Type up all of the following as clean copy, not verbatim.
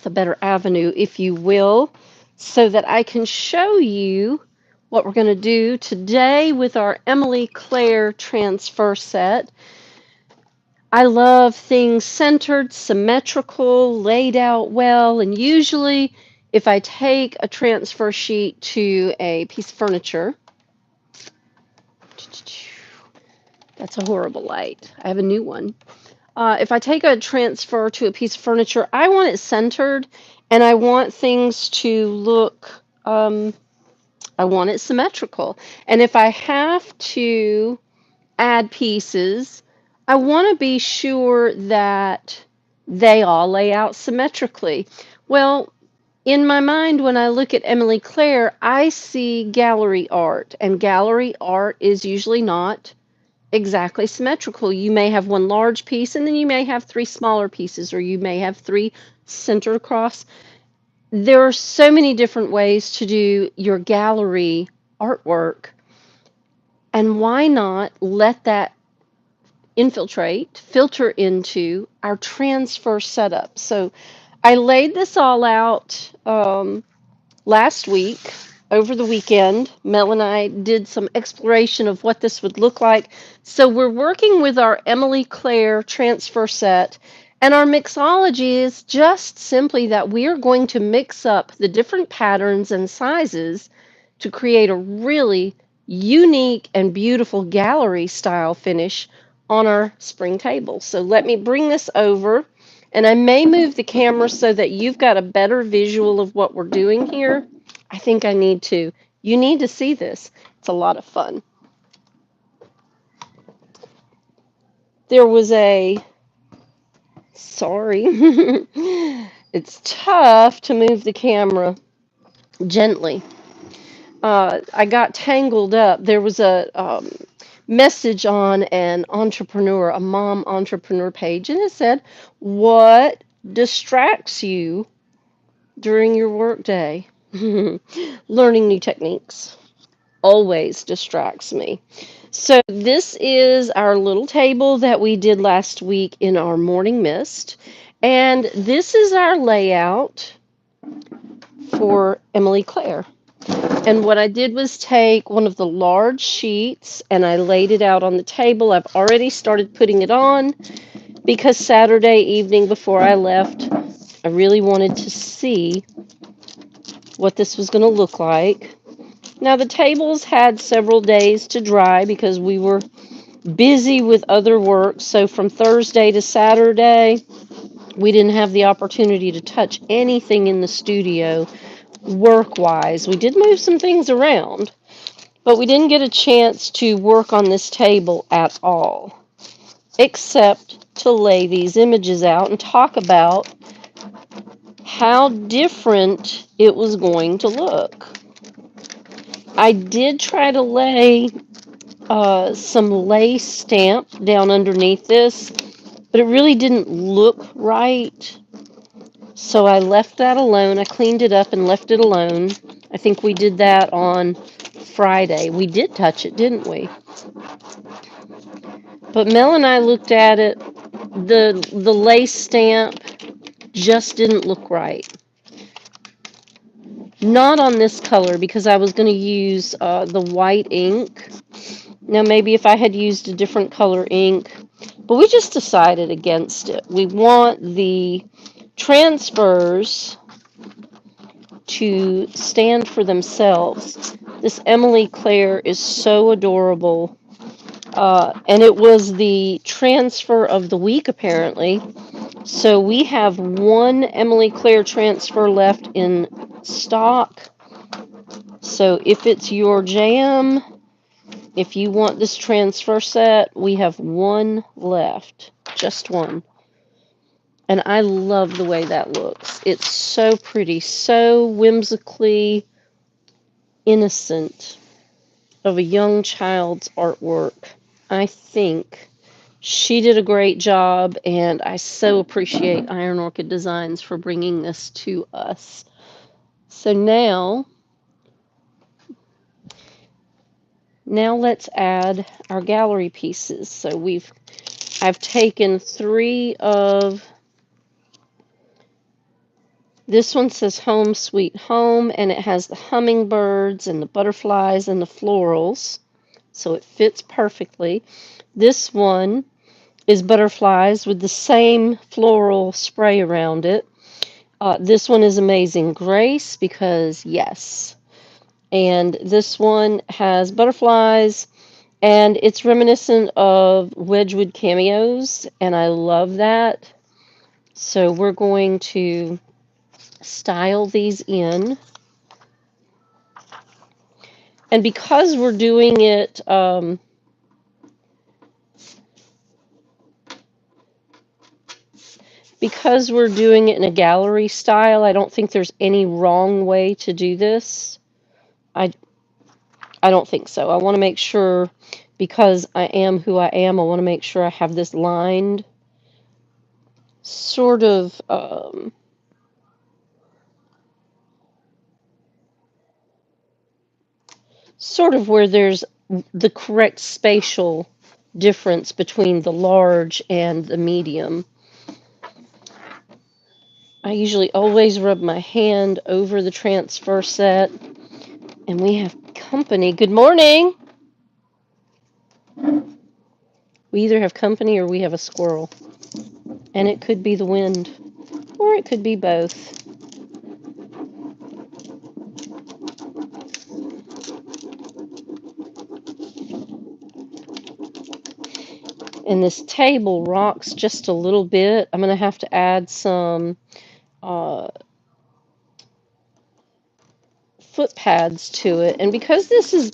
a better avenue, if you will, so that I can show you what we're going to do today with our Emily Claire transfer set. I love things centered, symmetrical, laid out well, and usually if I take a transfer sheet to a piece of furniture, that's a horrible light. I have a new one. If I take a transfer to a piece of furniture, I want it centered and I want things to look, I want it symmetrical. And if I have to add pieces, I want to be sure that they all lay out symmetrically. Well, in my mind, when I look at Emily Claire, I see gallery art, and gallery art is usually not exactly symmetrical. You may have one large piece, and then you may have three smaller pieces, or you may have three centered across. There are so many different ways to do your gallery artwork, and why not let that filter into our transfer setup? So I laid this all out last week, over the weekend. Mel and I did some exploration of what this would look like. So we're working with our Emily Claire transfer set, and our mixology is just simply that we are going to mix up the different patterns and sizes to create a really unique and beautiful gallery style finish on our spring table. So let me bring this over, and I may move the camera so that you've got a better visual of what we're doing here. I think I need to. You need to see this. It's a lot of fun. There was a, sorry, it's tough to move the camera gently. I got tangled up. There was a message on an entrepreneur, a mom entrepreneur page, and it said, "What distracts you during your workday?" Learning new techniques always distracts me. So this is our little table that we did last week in our morning mist, and this is our layout for Emily Claire. And what I did was take one of the large sheets and I laid it out on the table. I've already started putting it on because Saturday evening before I left, I really wanted to see what this was going to look like. Now, the tables had several days to dry because we were busy with other work. So from Thursday to Saturday, we didn't have the opportunity to touch anything in the studio work-wise. We did move some things around, but we didn't get a chance to work on this table at all, except to lay these images out and talk about how different it was going to look. I did try to lay some lace stamp down underneath this, but it really didn't look right. So I left that alone. I cleaned it up and left it alone. I think we did that on Friday. We did touch it, didn't we? But Mel and I looked at it. The lace stamp just didn't look right. Not on this color because I was going to use the white ink. Now maybe if I had used a different color ink, but we just decided against it. We want the transfers to stand for themselves. This Emily Claire is so adorable. And it was the transfer of the week, apparently. So we have one Emily Claire transfer left in stock. So if it's your jam, if you want this transfer set, we have one left. Just one. And I love the way that looks. It's so pretty, so whimsically innocent of a young child's artwork. I think she did a great job, and I so appreciate Iron Orchid Designs for bringing this to us. So now let's add our gallery pieces. So I've taken 3 of This one says Home Sweet Home, and it has the hummingbirds and the butterflies and the florals, so it fits perfectly. This one is butterflies with the same floral spray around it. This one is Amazing Grace because, yes. And this one has butterflies, and it's reminiscent of Wedgwood cameos, and I love that. So we're going to style these in. And because we're doing it, in a gallery style, I don't think there's any wrong way to do this. I don't think so. I want to make sure, because I am who I am, I want to make sure I have this lined sort of where there's the correct spatial difference between the large and the medium. I usually always rub my hand over the transfer set, and we have company. Good morning. We either have company or we have a squirrel, and it could be the wind, or it could be both. And this table rocks just a little bit. I'm going to have to add some foot pads to it. And because this is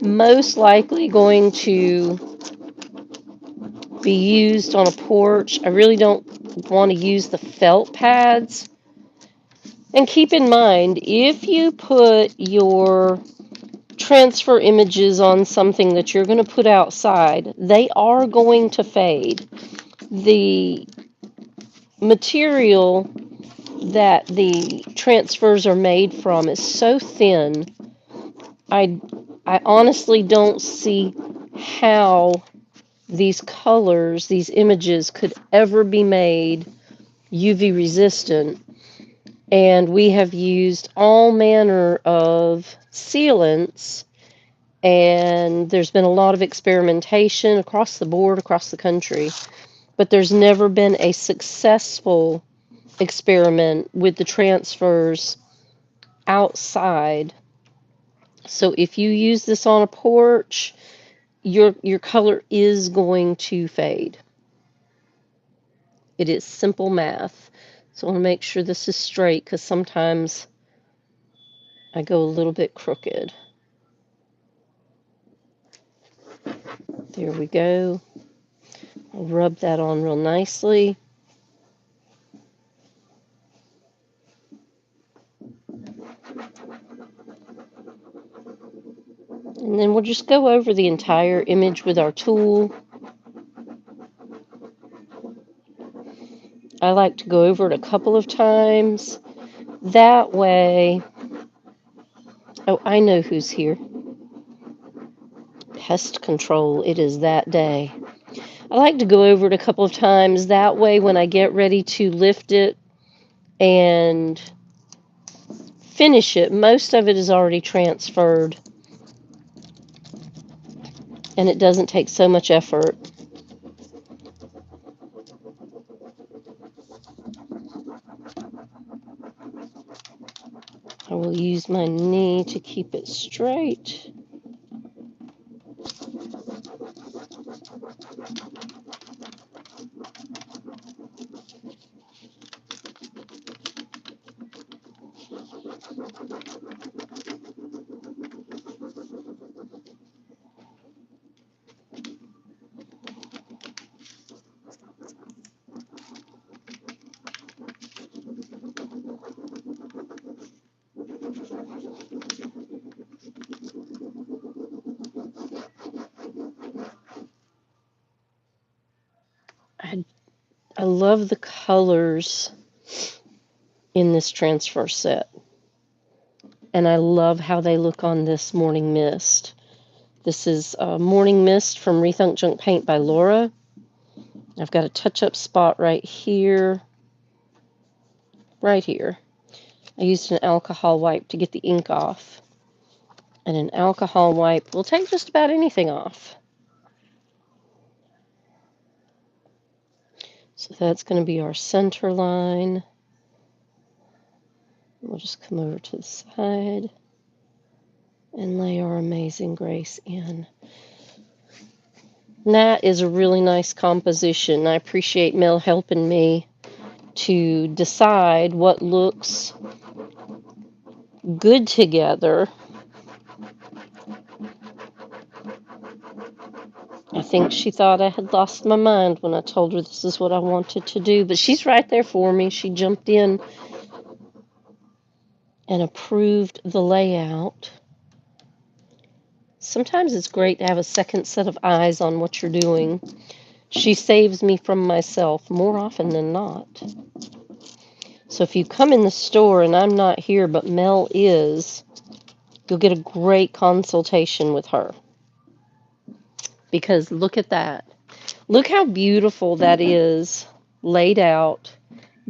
most likely going to be used on a porch, I really don't want to use the felt pads. And keep in mind, if you put your transfer images on something that you're going to put outside, they are going to fade. The material that the transfers are made from is so thin, I honestly don't see how these colors, these images, could ever be made UV resistant. And we have used all manner of sealants, and there's been a lot of experimentation across the board, across the country, but there's never been a successful experiment with the transfers outside. So if you use this on a porch, your color is going to fade. It is simple math. So I want to make sure this is straight, because sometimes I go a little bit crooked. There we go. I'll rub that on real nicely. And then we'll just go over the entire image with our tool. I like to go over it a couple of times. That way, oh, I know who's here. Pest control, it is that day. I like to go over it a couple of times. That way, when I get ready to lift it and finish it, most of it is already transferred, and it doesn't take so much effort. I will use my knee to keep it straight. I love the colors in this transfer set, and I love how they look on this Morning Mist. This is Morning Mist from Rethunk Junk Paint by Laura. I've got a touch-up spot right here, I used an alcohol wipe to get the ink off. And an alcohol wipe will take just about anything off. So that's going to be our center line. We'll just come over to the side and lay our Amazing Grace in. And that is a really nice composition. I appreciate Mel helping me to decide what looks good together. I think she thought I had lost my mind when I told her this is what I wanted to do, but she's right there for me. She jumped in and approved the layout. Sometimes it's great to have a second set of eyes on what you're doing. She saves me from myself more often than not. So if you come in the store and I'm not here, but Mel is, you'll get a great consultation with her. Because look at that. Look how beautiful that is, laid out,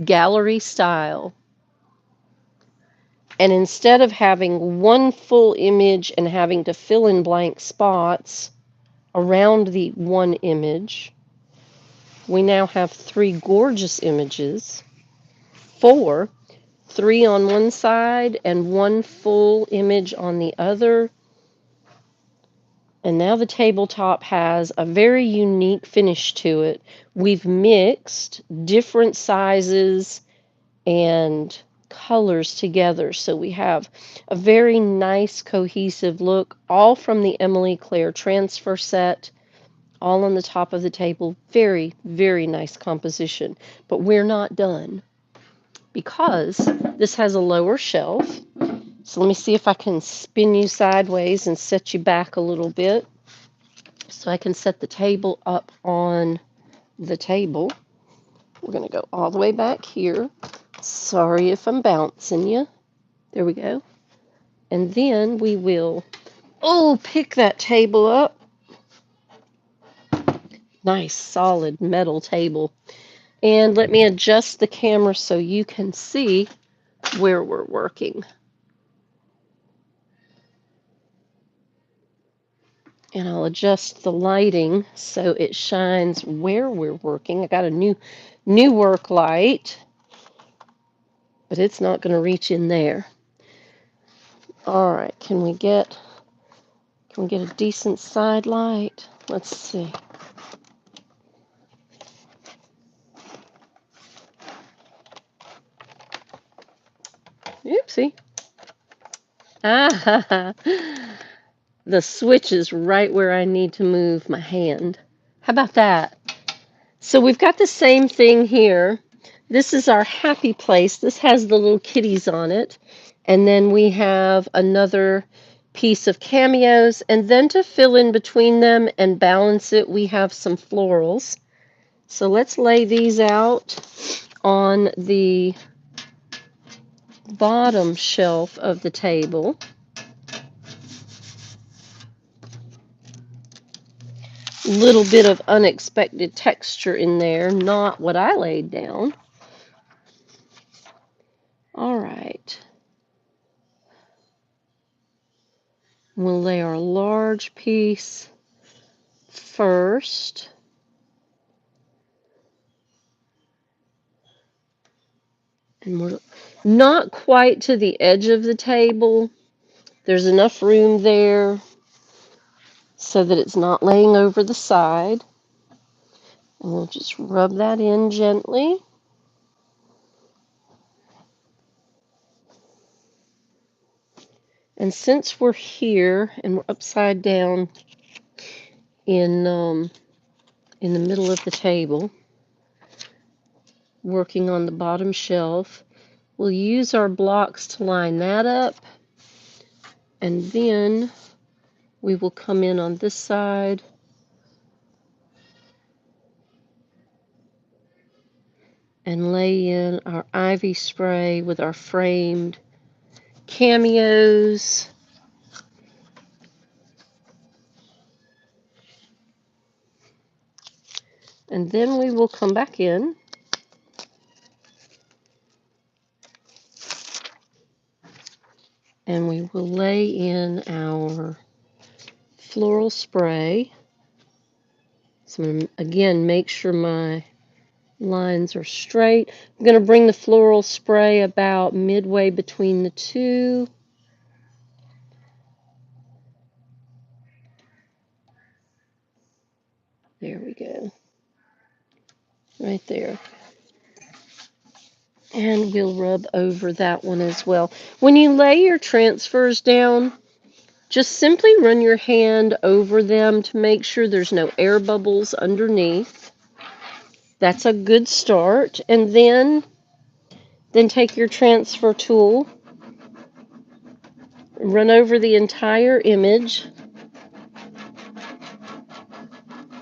gallery style. And instead of having one full image and having to fill in blank spots around the one image, we now have 3 gorgeous images, 4, 3 on one side and 1 full image on the other. And now the tabletop has a very unique finish to it. We've mixed different sizes and colors together, so we have a very nice cohesive look, all from the Emily Claire transfer set, all on the top of the table. Very, very nice composition. But we're not done, because this has a lower shelf. So let me see if I can spin you sideways and set you back a little bit so I can set the table up on the table. We're going to go all the way back here. Sorry if I'm bouncing you. There we go. And then we will, pick that table up. Nice, solid metal table. And let me adjust the camera so you can see where we're working. And I'll adjust the lighting so it shines where we're working. I got a new work light, but it's not going to reach in there. All right, can we get a decent side light? Let's see. Oopsie. Ah, the switch is right where I need to move my hand. How about that? So we've got the same thing here. This is our happy place. This has the little kitties on it. And then we have another piece of cameos. And then to fill in between them and balance it, we have some florals. So let's lay these out on the bottom shelf of the table. Little bit of unexpected texture in there, not what I laid down. All right. We'll lay our large piece first. And we're not quite to the edge of the table. There's enough room there so that it's not laying over the side. And we'll just rub that in gently. And since we're here and we're upside down in the middle of the table, working on the bottom shelf, we'll use our blocks to line that up, and then we will come in on this side and lay in our ivy spray with our framed cameos. And then we will come back in And we will lay in our floral spray. So I'm going to, again, make sure my lines are straight. I'm going to bring the floral spray about midway between the two. There we go. Right there. And we'll rub over that one as well. When you lay your transfers down, just simply run your hand over them to make sure there's no air bubbles underneath. That's a good start. And then take your transfer tool, run over the entire image,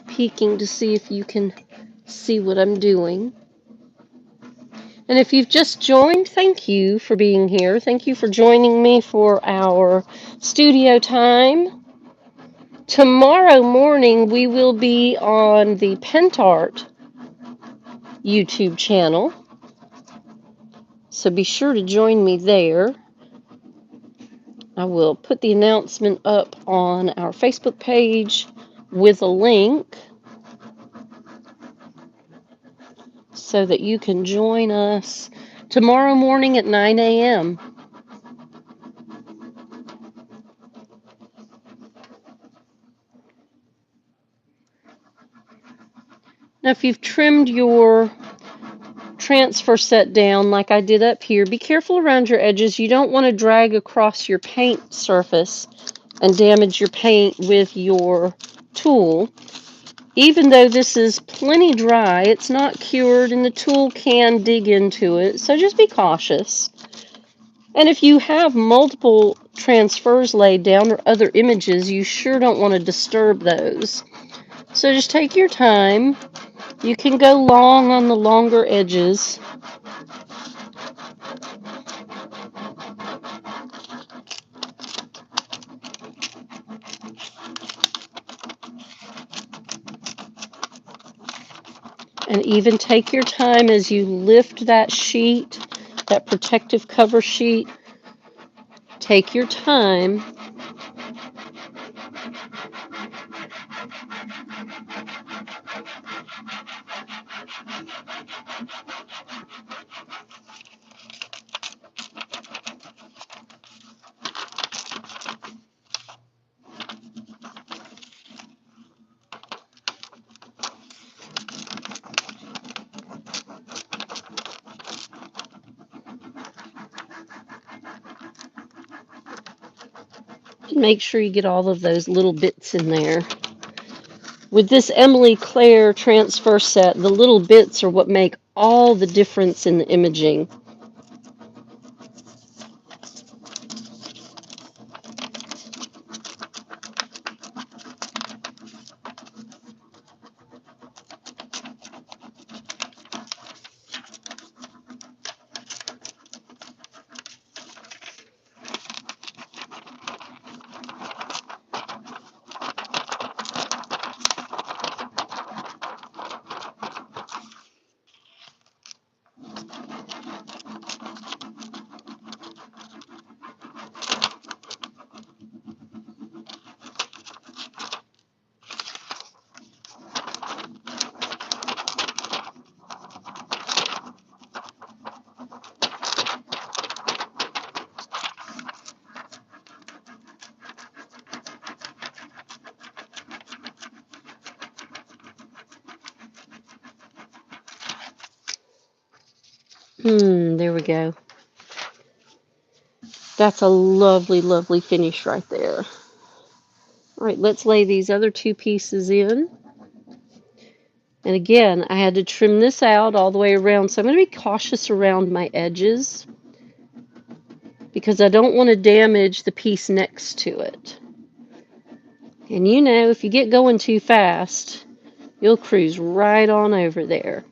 peeking to see if you can see what I'm doing. And if you've just joined, thank you for being here. Thank you for joining me for our studio time. Tomorrow morning, we will be on the Pentart YouTube channel, so be sure to join me there. I will put the announcement up on our Facebook page with a link so that you can join us tomorrow morning at 9 a.m. Now, if you've trimmed your transfer set down like I did up here, be careful around your edges. You don't want to drag across your paint surface and damage your paint with your tool. Even though this is plenty dry, it's not cured and the tool can dig into it, so just be cautious. And if you have multiple transfers laid down or other images, you sure don't want to disturb those. So just take your time. You can go long on the longer edges. And even take your time as you lift that sheet, that protective cover sheet. Take your time. Make sure you get all of those little bits in there. With this Emily Claire transfer set, the little bits are what make all the difference in the imaging. There we go. That's a lovely, lovely finish right there. All right, let's lay these other two pieces in. And again, I had to trim this out all the way around, so I'm going to be cautious around my edges because I don't want to damage the piece next to it. And you know, if you get going too fast, you'll cruise right on over there.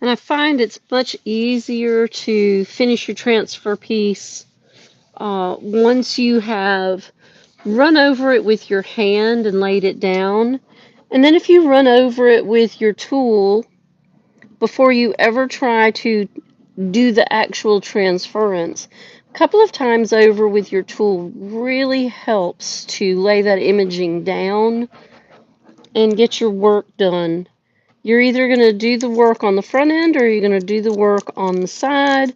And I find it's much easier to finish your transfer piece once you have run over it with your hand and laid it down. And then if you run over it with your tool before you ever try to do the actual transference, a couple of times over with your tool really helps to lay that imaging down and get your work done. You're either going to do the work on the front end or you're going to do the work on the side,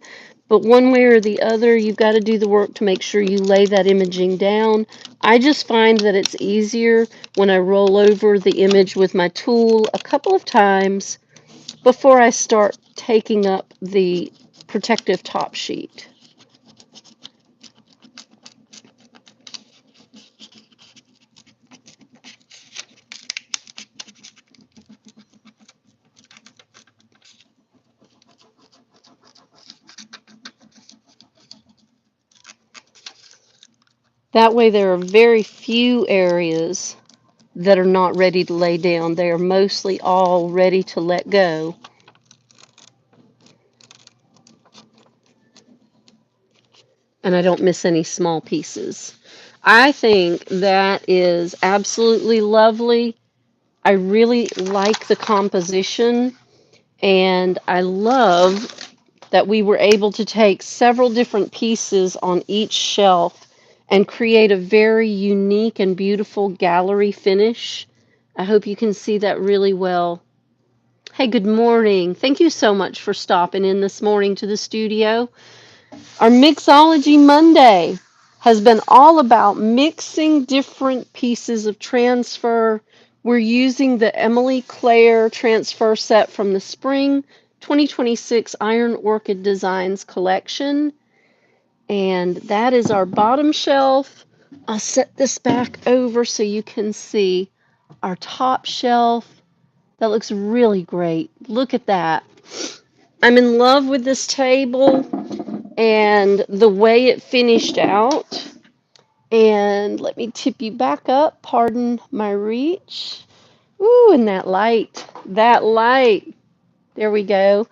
but one way or the other, you've got to do the work to make sure you lay that imaging down. I just find that it's easier when I roll over the image with my tool a couple of times before I start taking up the protective top sheet. That way there are very few areas that are not ready to lay down. They are mostly all ready to let go. And I don't miss any small pieces. I think that is absolutely lovely. I really like the composition, and I love that we were able to take several different pieces on each shelf and create a very unique and beautiful gallery finish. I hope you can see that really well. Hey, good morning. Thank you so much for stopping in this morning to the studio. Our Mixology Monday has been all about mixing different pieces of transfer. We're using the Emily Claire transfer set from the Spring 2026 Iron Orchid Designs collection. And that is our bottom shelf. I'll set this back over so you can see our top shelf. That looks really great. Look at that. I'm in love with this table and the way it finished out. And let me tip you back up. Pardon my reach. Ooh, and that light. That light. There we go.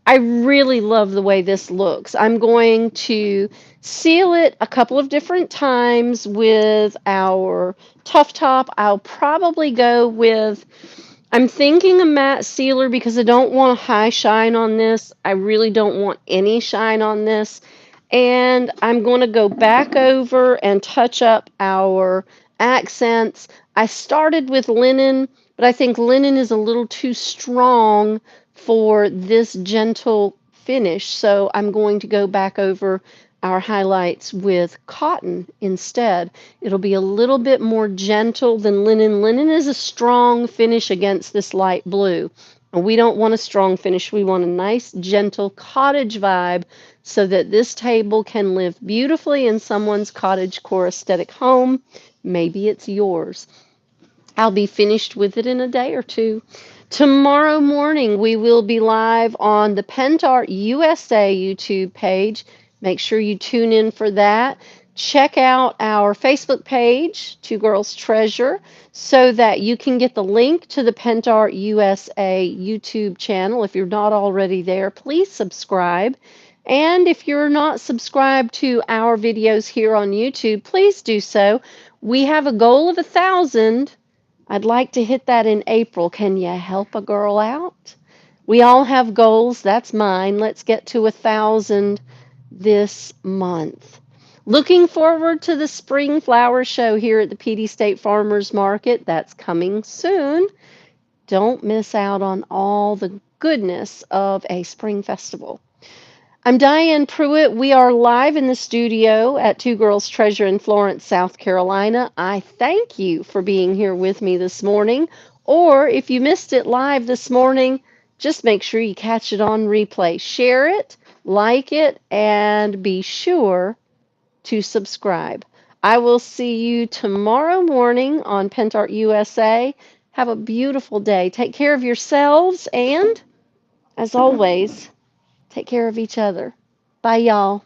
I really love the way this looks. I'm going to seal it a couple of different times with our Tough Top. I'll probably go with, I'm thinking a matte sealer because I don't want a high shine on this. I really don't want any shine on this. And I'm going to go back over and touch up our accents. I started with linen, but I think linen is a little too strong for this gentle finish. So I'm going to go back over our highlights with cotton instead. It'll be a little bit more gentle than linen. Linen is a strong finish against this light blue. And we don't want a strong finish. We want a nice, gentle cottage vibe so that this table can live beautifully in someone's cottagecore aesthetic home. Maybe it's yours. I'll be finished with it in a day or two. Tomorrow morning, we will be live on the Pentart USA YouTube page. Make sure you tune in for that. Check out our Facebook page, Two Girls Treasure, so that you can get the link to the Pentart USA YouTube channel. If you're not already there, please subscribe. And if you're not subscribed to our videos here on YouTube, please do so. We have a goal of 1,000. I'd like to hit that in April. Can you help a girl out? We all have goals. That's mine. Let's get to 1,000 this month. Looking forward to the spring flower show here at the PD State Farmers Market. That's coming soon. Don't miss out on all the goodness of a spring festival. I'm Diane Pruitt. We are live in the studio at Two Girls Treasure in Florence, South Carolina. I thank you for being here with me this morning. Or if you missed it live this morning, just make sure you catch it on replay. Share it, like it, and be sure to subscribe. I will see you tomorrow morning on Pentart USA. Have a beautiful day. Take care of yourselves and, as always, take care of each other. Bye, y'all.